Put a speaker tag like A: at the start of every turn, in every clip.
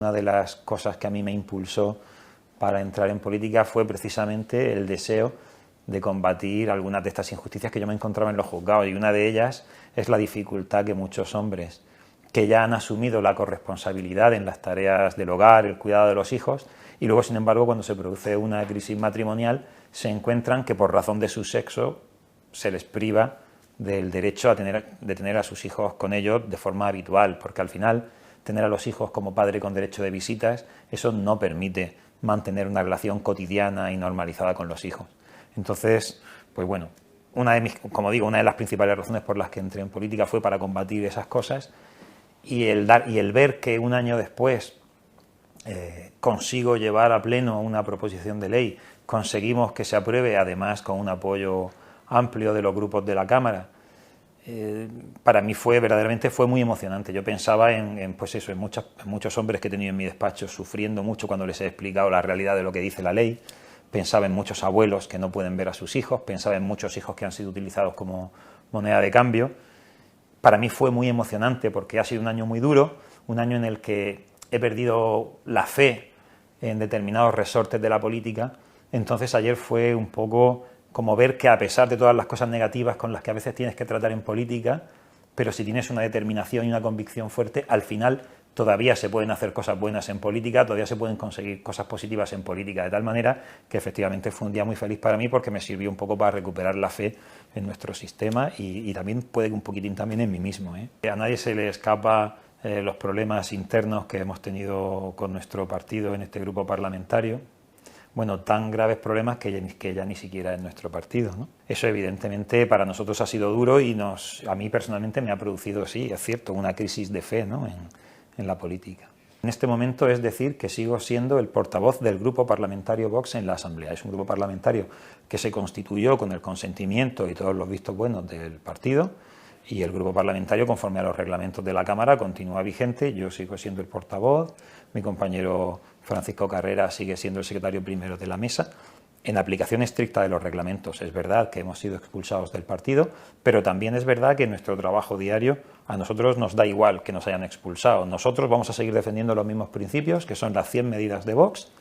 A: Una de las cosas que a mí me impulsó para entrar en política fue precisamente el deseo de combatir algunas de estas injusticias que yo me encontraba en los juzgados, y una de ellas es la dificultad que muchos hombres que ya han asumido la corresponsabilidad en las tareas del hogar, el cuidado de los hijos, y luego, sin embargo, cuando se produce una crisis matrimonial, se encuentran que por razón de su sexo se les priva del derecho de tener a sus hijos con ellos de forma habitual, porque al final tener a los hijos como padre con derecho de visitas, eso no permite mantener una relación cotidiana y normalizada con los hijos. Entonces, pues bueno, una de las principales razones por las que entré en política fue para combatir esas cosas, y el ver que un año después consigo llevar a pleno una proposición de ley, conseguimos que se apruebe, además con un apoyo amplio de los grupos de la Cámara. Para mí verdaderamente fue muy emocionante. Yo pensaba en muchos hombres que he tenido en mi despacho sufriendo mucho cuando les he explicado la realidad de lo que dice la ley. Pensaba en muchos abuelos que no pueden ver a sus hijos, pensaba en muchos hijos que han sido utilizados como moneda de cambio. Para mí fue muy emocionante porque ha sido un año muy duro, un año en el que he perdido la fe en determinados resortes de la política. Entonces ayer fue un poco como ver que, a pesar de todas las cosas negativas con las que a veces tienes que tratar en política, pero si tienes una determinación y una convicción fuerte, al final todavía se pueden hacer cosas buenas en política, todavía se pueden conseguir cosas positivas en política, de tal manera que efectivamente fue un día muy feliz para mí, porque me sirvió un poco para recuperar la fe en nuestro sistema y también puede que un poquitín también en mí mismo. A nadie se le escapa los problemas internos que hemos tenido con nuestro partido en este grupo parlamentario. Bueno, tan graves problemas que ya ni siquiera en nuestro partido, ¿no? Eso evidentemente para nosotros ha sido duro y a mí personalmente me ha producido, sí, es cierto, una crisis de fe, ¿no?, en la política. En este momento es decir que sigo siendo el portavoz del grupo parlamentario Vox en la Asamblea. Es un grupo parlamentario que se constituyó con el consentimiento y todos los vistos buenos del partido, y el grupo parlamentario, conforme a los reglamentos de la Cámara, continúa vigente. Yo sigo siendo el portavoz, mi compañero Francisco Carrera sigue siendo el secretario primero de la mesa, en aplicación estricta de los reglamentos. Es verdad que hemos sido expulsados del partido, pero también es verdad que en nuestro trabajo diario a nosotros nos da igual que nos hayan expulsado. Nosotros vamos a seguir defendiendo los mismos principios, que son las 100 medidas de Vox,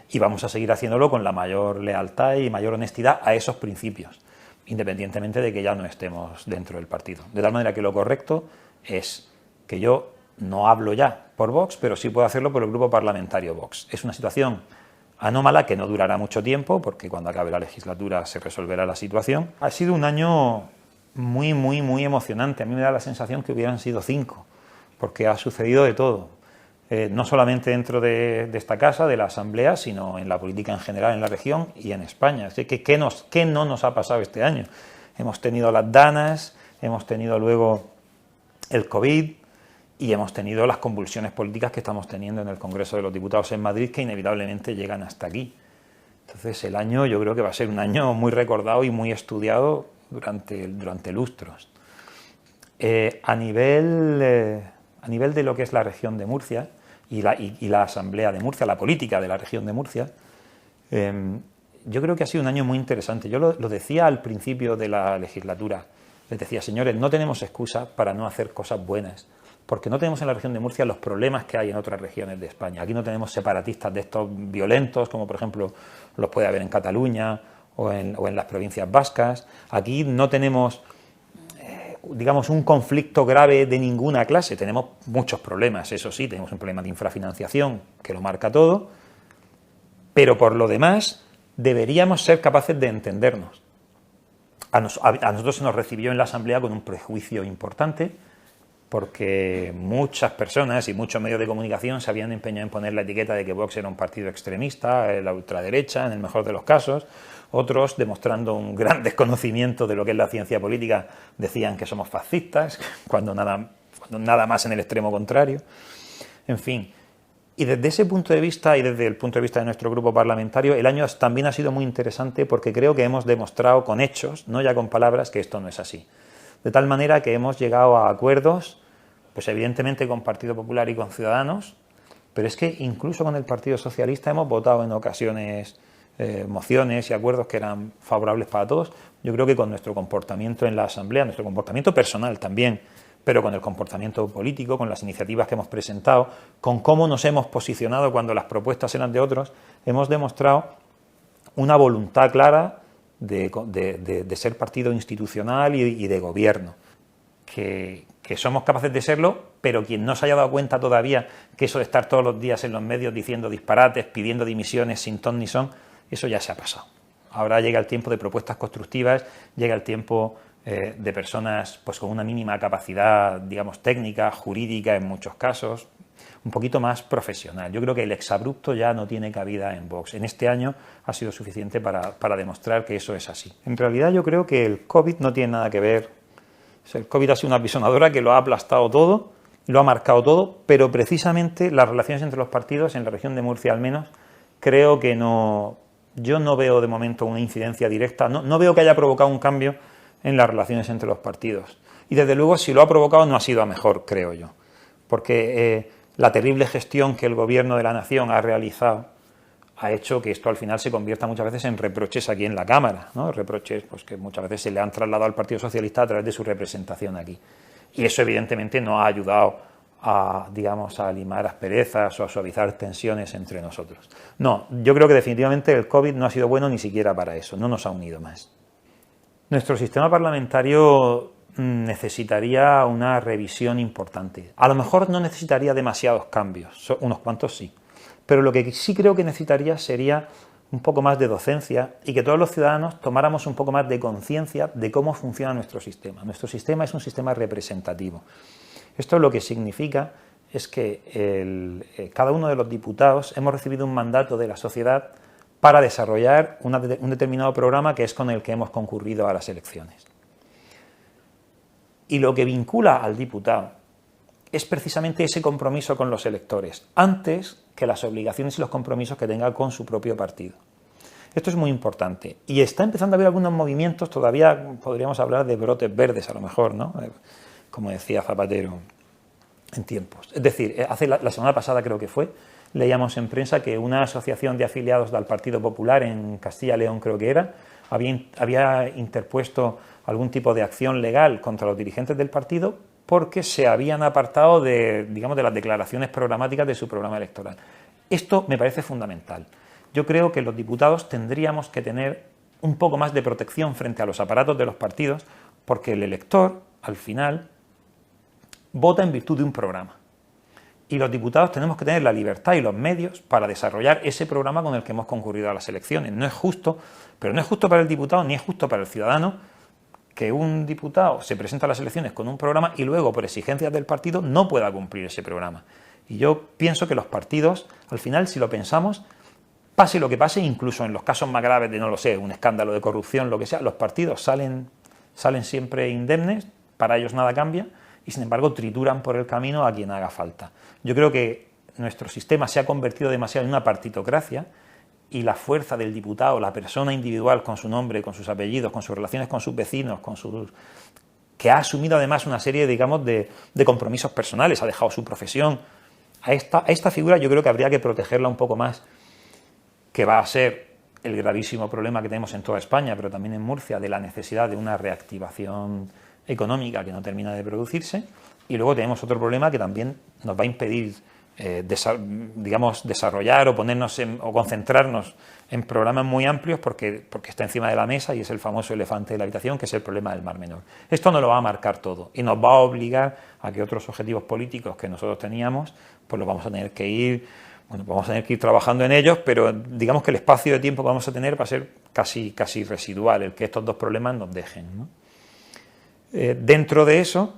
A: y vamos a seguir haciéndolo con la mayor lealtad y mayor honestidad a esos principios, independientemente de que ya no estemos dentro del partido. De tal manera que lo correcto es que yo no hablo ya por Vox, pero sí puedo hacerlo por el grupo parlamentario Vox. Es una situación anómala que no durará mucho tiempo, porque cuando acabe la legislatura se resolverá la situación. Ha sido un año muy, muy, muy emocionante. A mí me da la sensación que hubieran sido 5, porque ha sucedido de todo. No solamente dentro de esta casa, de la Asamblea, sino en la política en general, en la región y en España. Así que, ¿qué no nos ha pasado este año? Hemos tenido las danas, hemos tenido luego el COVID y hemos tenido las convulsiones políticas que estamos teniendo en el Congreso de los Diputados en Madrid, que inevitablemente llegan hasta aquí. Entonces el año yo creo que va a ser un año muy recordado y muy estudiado durante lustros. A nivel de lo que es la región de Murcia y la Asamblea de Murcia, la política de la región de Murcia, yo creo que ha sido un año muy interesante. Yo lo decía al principio de la legislatura, les decía: señores, no tenemos excusa para no hacer cosas buenas, porque no tenemos en la región de Murcia los problemas que hay en otras regiones de España. Aquí no tenemos separatistas de estos violentos, como por ejemplo los puede haber en Cataluña o en las provincias vascas. Aquí no tenemos, digamos, un conflicto grave de ninguna clase. Tenemos muchos problemas, eso sí, tenemos un problema de infrafinanciación que lo marca todo, pero por lo demás deberíamos ser capaces de entendernos. A nosotros se nos recibió en la Asamblea con un prejuicio importante, porque muchas personas y muchos medios de comunicación se habían empeñado en poner la etiqueta de que Vox era un partido extremista, la ultraderecha, en el mejor de los casos. Otros, demostrando un gran desconocimiento de lo que es la ciencia política, decían que somos fascistas, cuando nada más en el extremo contrario. En fin, y desde ese punto de vista y desde el punto de vista de nuestro grupo parlamentario, el año también ha sido muy interesante, porque creo que hemos demostrado con hechos, no ya con palabras, que esto no es así. De tal manera que hemos llegado a acuerdos, pues evidentemente con Partido Popular y con Ciudadanos, pero es que incluso con el Partido Socialista hemos votado en ocasiones mociones y acuerdos que eran favorables para todos. Yo creo que con nuestro comportamiento en la Asamblea, nuestro comportamiento personal también, pero con el comportamiento político, con las iniciativas que hemos presentado, con cómo nos hemos posicionado cuando las propuestas eran de otros, hemos demostrado una voluntad clara de ser partido institucional y de gobierno, que somos capaces de serlo, pero quien no se haya dado cuenta todavía que eso de estar todos los días en los medios diciendo disparates, pidiendo dimisiones sin ton ni son, eso ya se ha pasado. Ahora llega el tiempo de propuestas constructivas, llega el tiempo de personas pues con una mínima capacidad, digamos, técnica, jurídica en muchos casos, un poquito más profesional. Yo creo que el exabrupto ya no tiene cabida en Vox. En este año ha sido suficiente para demostrar que eso es así. En realidad yo creo que el COVID no tiene nada que ver. El COVID ha sido una apisonadora que lo ha aplastado todo, lo ha marcado todo, pero precisamente las relaciones entre los partidos, en la región de Murcia al menos, creo que no... Yo no veo de momento una incidencia directa, no veo que haya provocado un cambio en las relaciones entre los partidos. Y desde luego, si lo ha provocado, no ha sido a mejor, creo yo. Porque la terrible gestión que el Gobierno de la Nación ha realizado ha hecho que esto al final se convierta muchas veces en reproches aquí en la Cámara, ¿no? Reproches pues, que muchas veces se le han trasladado al Partido Socialista a través de su representación aquí. Y eso evidentemente no ha ayudado a, digamos, a limar asperezas o a suavizar tensiones entre nosotros. No, yo creo que definitivamente el COVID no ha sido bueno ni siquiera para eso, no nos ha unido más. Nuestro sistema parlamentario necesitaría una revisión importante. A lo mejor no necesitaría demasiados cambios, unos cuantos sí, pero lo que sí creo que necesitaría sería un poco más de docencia y que todos los ciudadanos tomáramos un poco más de conciencia de cómo funciona nuestro sistema. Nuestro sistema es un sistema representativo. Esto lo que significa es que cada uno de los diputados hemos recibido un mandato de la sociedad para desarrollar un determinado programa que es con el que hemos concurrido a las elecciones. Y lo que vincula al diputado es precisamente ese compromiso con los electores, antes que las obligaciones y los compromisos que tenga con su propio partido. Esto es muy importante. Y está empezando a haber algunos movimientos, todavía podríamos hablar de brotes verdes a lo mejor, ¿no? Como decía Zapatero en tiempos. Es decir, la semana pasada creo que fue, leíamos en prensa que una asociación de afiliados del Partido Popular en Castilla y León, creo que era, había interpuesto algún tipo de acción legal contra los dirigentes del partido porque se habían apartado de las declaraciones programáticas de su programa electoral. Esto me parece fundamental. Yo creo que los diputados tendríamos que tener un poco más de protección frente a los aparatos de los partidos, porque el elector, al final, vota en virtud de un programa. Y los diputados tenemos que tener la libertad y los medios para desarrollar ese programa con el que hemos concurrido a las elecciones. No es justo, pero no es justo para el diputado ni es justo para el ciudadano que un diputado se presenta a las elecciones con un programa y luego, por exigencias del partido, no pueda cumplir ese programa. Y yo pienso que los partidos, al final, si lo pensamos, pase lo que pase, incluso en los casos más graves de, no lo sé, un escándalo de corrupción, lo que sea, los partidos salen siempre indemnes, para ellos nada cambia, y sin embargo trituran por el camino a quien haga falta. Yo creo que nuestro sistema se ha convertido demasiado en una partitocracia y la fuerza del diputado, la persona individual con su nombre, con sus apellidos, con sus relaciones con sus vecinos, que ha asumido además una serie, digamos, de compromisos personales, ha dejado su profesión. A esta figura yo creo que habría que protegerla un poco más, que va a ser el gravísimo problema que tenemos en toda España, pero también en Murcia, de la necesidad de una reactivación económica que no termina de producirse. Y luego tenemos otro problema que también nos va a impedir desarrollar o o concentrarnos en programas muy amplios porque está encima de la mesa y es el famoso elefante de la habitación, que es el problema del Mar Menor. Esto nos lo va a marcar todo y nos va a obligar a que otros objetivos políticos que nosotros teníamos, pues los vamos a tener que ir trabajando en ellos, pero digamos que el espacio de tiempo que vamos a tener va a ser casi residual, el que estos dos problemas nos dejen, ¿no? Dentro de eso,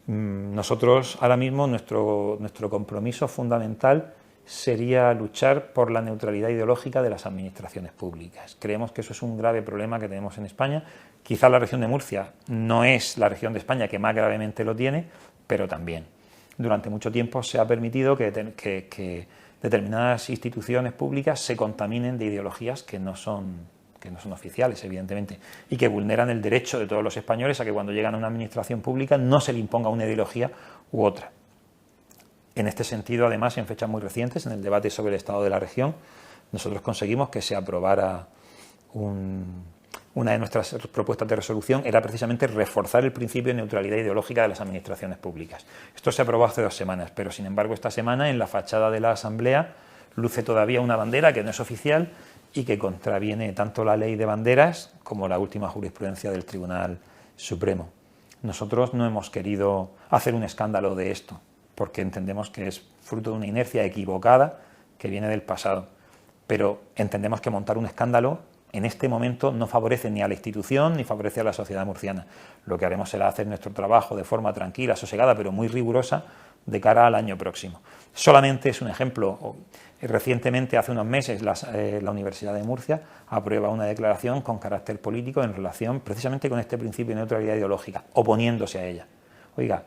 A: nosotros ahora mismo nuestro compromiso fundamental sería luchar por la neutralidad ideológica de las administraciones públicas. Creemos que eso es un grave problema que tenemos en España. Quizá la región de Murcia no es la región de España que más gravemente lo tiene, pero también. Durante mucho tiempo se ha permitido que determinadas instituciones públicas se contaminen de ideologías que no son oficiales, evidentemente, y que vulneran el derecho de todos los españoles a que cuando llegan a una administración pública no se le imponga una ideología u otra. En este sentido, además, en fechas muy recientes, en el debate sobre el estado de la región, nosotros conseguimos que se aprobara una de nuestras propuestas de resolución era precisamente reforzar el principio de neutralidad ideológica de las administraciones públicas. Esto se aprobó hace 2 semanas, pero sin embargo esta semana en la fachada de la Asamblea luce todavía una bandera que no es oficial y que contraviene tanto la ley de banderas como la última jurisprudencia del Tribunal Supremo. Nosotros no hemos querido hacer un escándalo de esto, porque entendemos que es fruto de una inercia equivocada que viene del pasado, pero entendemos que montar un escándalo en este momento no favorece ni a la institución ni favorece a la sociedad murciana. Lo que haremos será hacer nuestro trabajo de forma tranquila, sosegada, pero muy rigurosa de cara al año próximo. Solamente es un ejemplo. Recientemente, hace unos meses, la Universidad de Murcia aprueba una declaración con carácter político en relación precisamente con este principio de neutralidad ideológica, oponiéndose a ella. Oiga,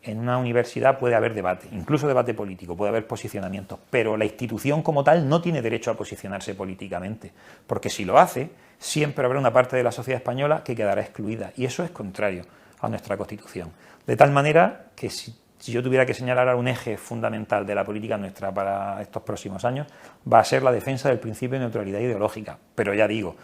A: en una universidad puede haber debate, incluso debate político, puede haber posicionamientos, pero la institución como tal no tiene derecho a posicionarse políticamente, porque si lo hace, siempre habrá una parte de la sociedad española que quedará excluida, y eso es contrario a nuestra Constitución. De tal manera que si yo tuviera que señalar un eje fundamental de la política nuestra para estos próximos años, va a ser la defensa del principio de neutralidad ideológica. Pero ya digo,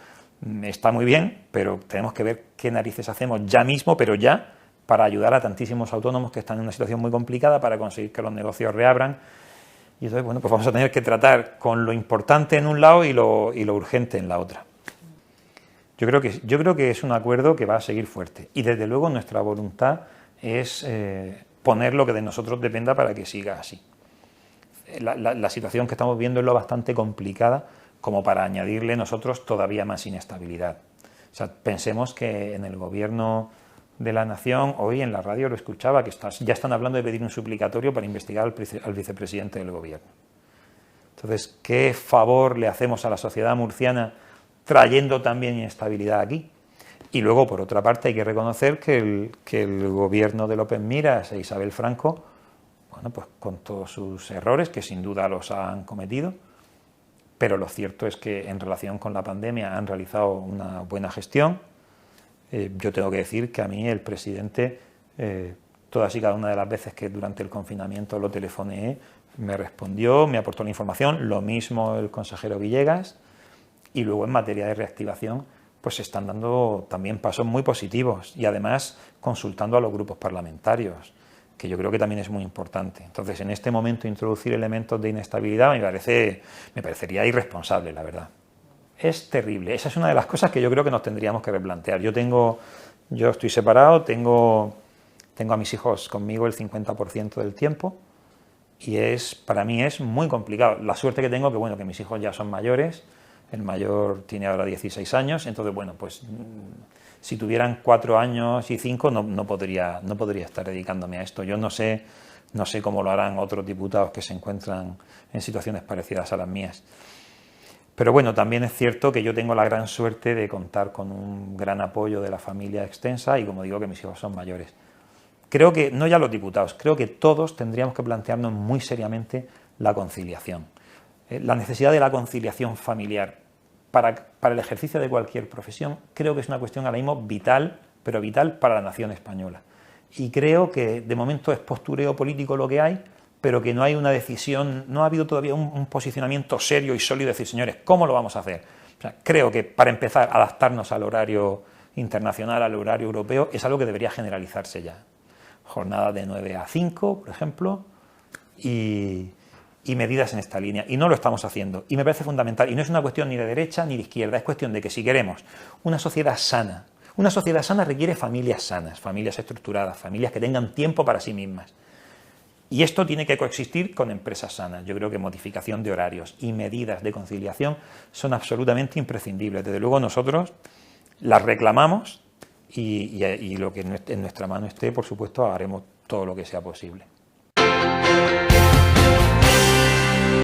A: está muy bien, pero tenemos que ver qué narices hacemos ya mismo, pero ya, para ayudar a tantísimos autónomos que están en una situación muy complicada, para conseguir que los negocios reabran. Y entonces, bueno, pues vamos a tener que tratar con lo importante en un lado y lo urgente en la otra. Yo creo que es un acuerdo que va a seguir fuerte. Y desde luego nuestra voluntad es poner lo que de nosotros dependa para que siga así. La situación que estamos viendo es lo bastante complicada como para añadirle nosotros todavía más inestabilidad. O sea, pensemos que en el gobierno de la Nación, hoy en la radio lo escuchaba, que ya están hablando de pedir un suplicatorio para investigar al vicepresidente del gobierno. Entonces, ¿qué favor le hacemos a la sociedad murciana trayendo también inestabilidad aquí? Y luego, por otra parte, hay que reconocer que el gobierno de López Miras e Isabel Franco, bueno, pues con todos sus errores, que sin duda los han cometido, pero lo cierto es que en relación con la pandemia han realizado una buena gestión. Yo tengo que decir que a mí el presidente, todas y cada una de las veces que durante el confinamiento lo telefoneé, me respondió, me aportó la información, lo mismo el consejero Villegas, y luego en materia de reactivación pues se están dando también pasos muy positivos y además consultando a los grupos parlamentarios, que yo creo que también es muy importante. Entonces, en este momento introducir elementos de inestabilidad me parecería irresponsable, la verdad. Es terrible. Esa es una de las cosas que yo creo que nos tendríamos que replantear. Yo estoy separado, tengo a mis hijos conmigo el 50% del tiempo y para mí es muy complicado. La suerte que tengo que mis hijos ya son mayores, el mayor tiene ahora 16 años, entonces bueno, pues si tuvieran 4 años y 5 no podría estar dedicándome a esto. Yo no sé cómo lo harán otros diputados que se encuentran en situaciones parecidas a las mías. Pero bueno, también es cierto que yo tengo la gran suerte de contar con un gran apoyo de la familia extensa y, como digo, que mis hijos son mayores. Creo que, no ya los diputados, creo que todos tendríamos que plantearnos muy seriamente la conciliación. La necesidad de la conciliación familiar para el ejercicio de cualquier profesión creo que es una cuestión ahora mismo vital, pero vital para la nación española. Y creo que de momento es postureo político lo que hay, pero que no hay una decisión, no ha habido todavía un posicionamiento serio y sólido de decir, señores, ¿cómo lo vamos a hacer? O sea, creo que para empezar, adaptarnos al horario internacional, al horario europeo, es algo que debería generalizarse ya. Jornada de 9 a 5, por ejemplo, y medidas en esta línea. Y no lo estamos haciendo. Y me parece fundamental. Y no es una cuestión ni de derecha ni de izquierda, es cuestión de que si queremos una sociedad sana requiere familias sanas, familias estructuradas, familias que tengan tiempo para sí mismas. Y esto tiene que coexistir con empresas sanas. Yo creo que modificación de horarios y medidas de conciliación son absolutamente imprescindibles. Desde luego nosotros las reclamamos y lo que en nuestra mano esté, por supuesto, haremos todo lo que sea posible.